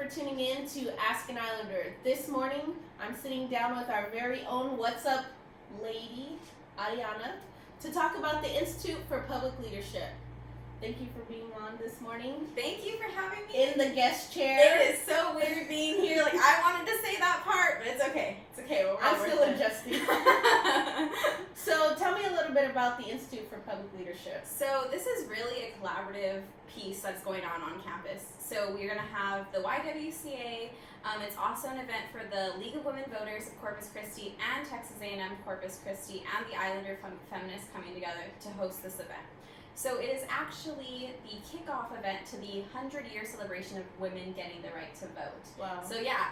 for tuning in to Ask an Islander. This morning, I'm sitting down with our very own What's Up lady, Ariana, to talk about the Institute for Public Leadership. Thank you for being on this morning. Thank you for having me. In the guest chair. It is so weird being here. Like, I wanted to say that part, but it's okay. It's okay. I'm still adjusting. So tell me a little bit about the Institute for Public Leadership. So this is really a collaborative piece that's going on campus. So we're going to have the YWCA. It's also an event for the League of Women Voters of Corpus Christi and Texas A&M Corpus Christi and the Islander Feminists coming together to host this event. So it is actually the kickoff event to the 100-year celebration of women getting the right to vote. Wow. So yeah,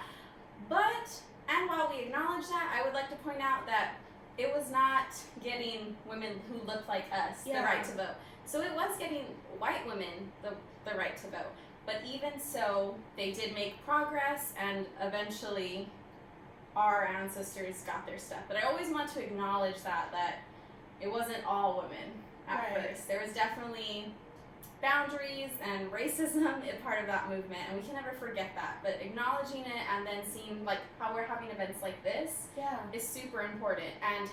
and while we acknowledge that, I would like to point out that it was not getting women who looked like us the right to vote. So it was getting white women the right to vote. But even so, they did make progress, and eventually our ancestors got their stuff. But I always want to acknowledge that it wasn't all women at first. There was definitely boundaries and racism a part of that movement, and we can never forget that. But acknowledging it and then seeing like how we're having events like this is super important. And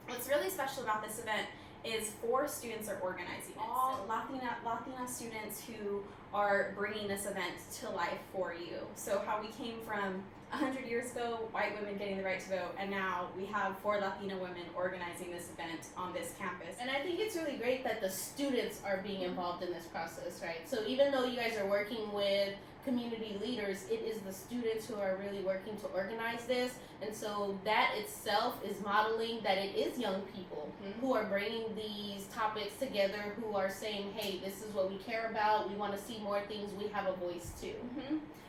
what's really special about this event is 4 students are organizing it. All Latina students who are bringing this event to life for you. So how we came from 100 years ago, white women getting the right to vote, and now we have 4 Latina women organizing this event on this campus. And I think it's really great that the students are being involved in this process, right? So even though you guys are working with community leaders, it is the students who are really working to organize this. And so that itself is modeling that it is young people who are bringing these topics together, who are saying, hey, this is what we care about, we want to see more things, we have a voice too.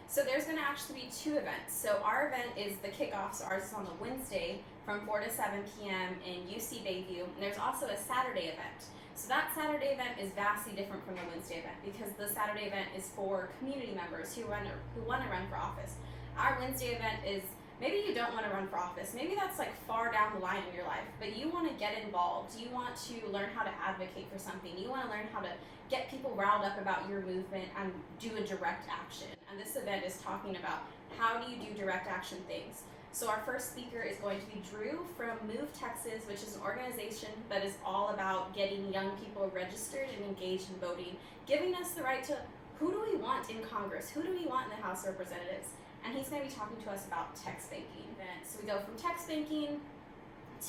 So there's going to actually be 2 events. So our event is the kickoff, so ours is on the Wednesday from 4 to 7 p.m. in UC Bayview. And there's also a Saturday event. So that Saturday event is vastly different from the Wednesday event because the Saturday event is for community members who want to run for office. Our Wednesday event is, maybe you don't want to run for office. Maybe that's like far down the line in your life, but you want to get involved. You want to learn how to advocate for something. You want to learn how to get people riled up about your movement and do a direct action. And this event is talking about how do you do direct action things. So our first speaker is going to be Drew from Move Texas, which is an organization that is all about getting young people registered and engaged in voting, giving us the right to who do we want in Congress, who do we want in the House of Representatives. And he's going to be talking to us about text banking. So we go from text banking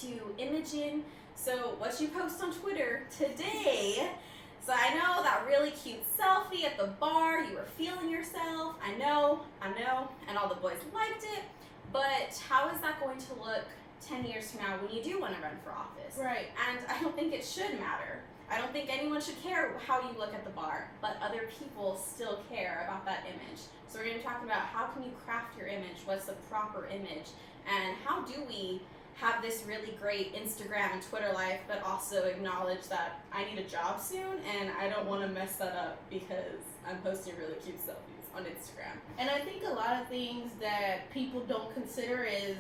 to imaging. So what you post on Twitter today. So I know that really cute selfie at the bar, you were feeling yourself. I know, and all the boys liked it. But how is that going to look 10 years from now when you do want to run for office? Right. And I don't think it should matter. I don't think anyone should care how you look at the bar, but other people still care about that image. So we're going to be talking about how can you craft your image, what's the proper image, and how do we have this really great Instagram and Twitter life, but also acknowledge that I need a job soon and I don't want to mess that up because I'm posting really cute selfies on Instagram. And I think a lot of things that people don't consider is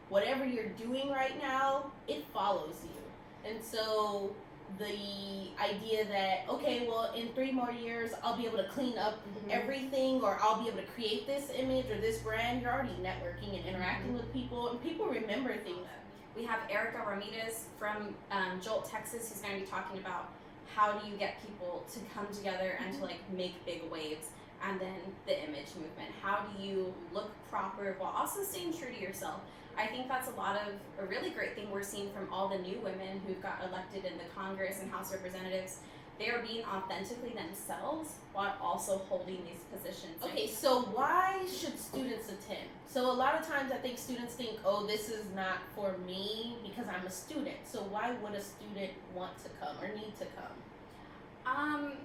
whatever you're doing right now, it follows you. And so the idea that, okay, well, in 3 more years, I'll be able to clean up everything, or I'll be able to create this image or this brand, you're already networking and interacting with people, and people remember things. We have Ariana Rodriguez from Jolt, Texas, who's going to be talking about how do you get people to come together and to like make big waves, and then the image movement. How do you look proper while also staying true to yourself? I think that's a really great thing we're seeing from all the new women who got elected in the Congress and House of Representatives. They are being authentically themselves while also holding these positions. Okay, so why should students attend? So a lot of times I think students think, oh, this is not for me because I'm a student. So why would a student want to come or need to come?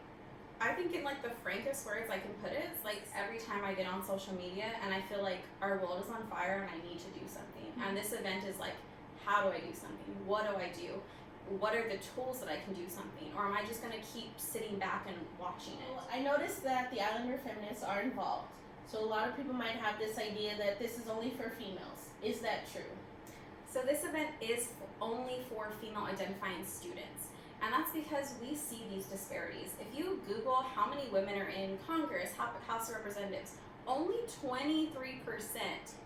I think in like the frankest words I can put it, it's like every time I get on social media and I feel like our world is on fire and I need to do something. And this event is like, how do I do something? What do I do? What are the tools that I can do something? Or am I just going to keep sitting back and watching it? Well, I noticed that the Islander feminists are involved. So a lot of people might have this idea that this is only for females. Is that true? So this event is only for female identifying students. And that's because we see these disparities. If you Google how many women are in Congress, House of Representatives, only 23%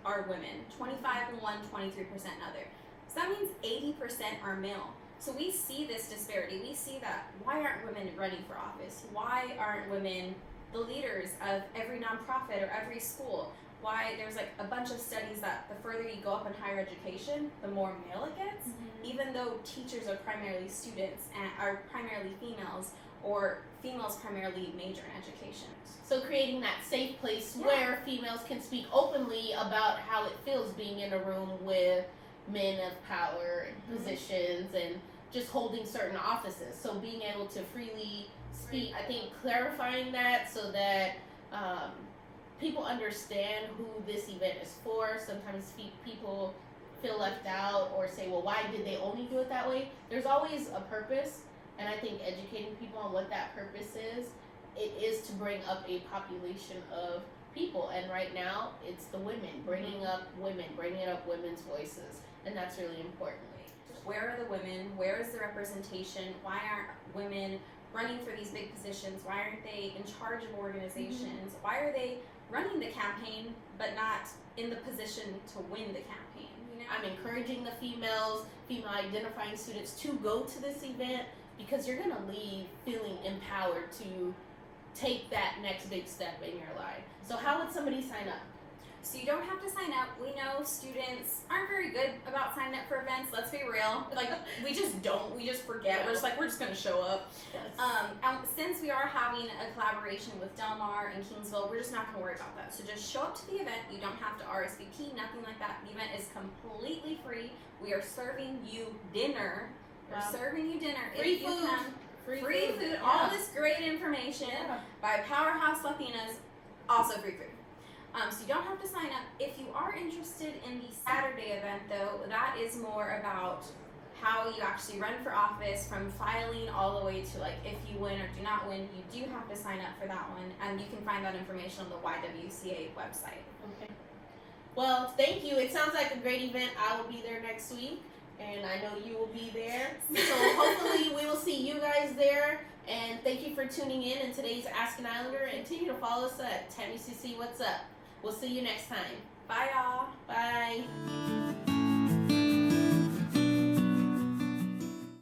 are women. 25 in one, 23% in other. So that means 80% are male. So we see this disparity. We see that why aren't women running for office? Why aren't women the leaders of every nonprofit or every school? Why there's like a bunch of studies that the further you go up in higher education, the more male it gets, even though teachers are primarily students and are primarily females, or females primarily major in education. So creating that safe place where females can speak openly about how it feels being in a room with men of power and positions and just holding certain offices. So being able to freely speak, I think clarifying that so that people understand who this event is for. Sometimes people feel left out or say, well, why did they only do it that way? There's always a purpose, and I think educating people on what that purpose is, it is to bring up a population of people, and right now it's the women, bringing up women, bringing up women's voices, and that's really important. Where are the women? Where is the representation? Why aren't women running for these big positions? Why aren't they in charge of organizations? Why are they running the campaign but not in the position to win the campaign? You know? I'm encouraging the female identifying students to go to this event because you're gonna leave feeling empowered to take that next big step in your life. So how would somebody sign up? So you don't have to sign up. We know students aren't very good about signing up for events. Let's be real. Like, we just don't. We just forget. We're just going to show up. Yes. And since we are having a collaboration with Del Mar and Kingsville, we're just not going to worry about that. So just show up to the event. You don't have to RSVP, nothing like that. The event is completely free. We are serving you dinner. We're serving you dinner. Free if you food. come. Free food. Yeah. All this great information by Powerhouse Latinas. Also free food. So you don't have to sign up. If you are interested in the Saturday event, though, that is more about how you actually run for office, from filing all the way to like if you win or do not win. You do have to sign up for that one, and you can find that information on the YWCA website. Okay. Well, thank you. It sounds like a great event. I will be there next week, and I know you will be there. So hopefully we will see you guys there. And thank you for tuning in today's Ask an Islander, and continue to follow us at TAMU-CC What's Up. We'll see you next time. Bye, y'all. Bye.